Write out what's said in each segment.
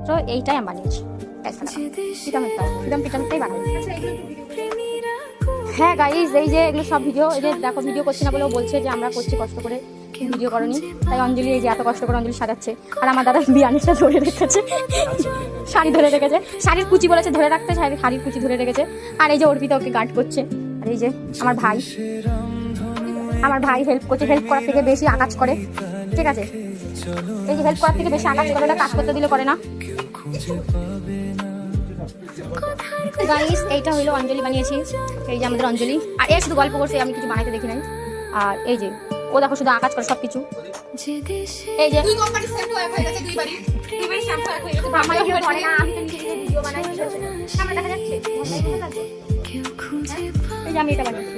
মাত্র এইটাই আমি বানিয়েছি। পিটামিটাই বানাই। হ্যাঁ গাইজ, এই যে এগুলো সব ভিডিও, এই যে দেখো ভিডিও করছি না বলেও বলছে যে আমরা করছি কষ্ট করে, ভিডিও করনি। তাই অঞ্জলি এই যে এত কষ্ট করে অঞ্জলি সাজাচ্ছে, আর আমার দাদা বিয়ানিটা ধরে রেখেছে, শাড়ি ধরে রেখেছে, শাড়ির কুচি বলেছে ধরে রাখতে, শাড়ির কুচি ধরে রেখেছে। আর এই যে অর্পিতা ওকে গার্ড করছে। আর এই যে আমার ভাই হেল্প করছে, হেল্প করার থেকে বেশি আকাজ করে, ঠিক আছে? এই যে হেল্প করার থেকে বেশি আকাজ করে না, কাজ করতে দিলে করে না। গাইস এইটা হইলো অঞ্জলি বানিয়েছি, এই যে আমাদের অঞ্জলি। আর এর শুধু গল্প করছে, আমি কিছু বানাইতে দেখি নাই। আর এই যে ও দেখো শুধু আকাজ করে সবকিছু। এই যে আমি এটা বানিয়েছি।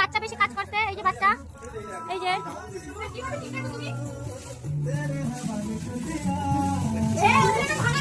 বাচ্চা বেশি কাজ করতে, এই যে বাচ্চা, এই যে ভাঙা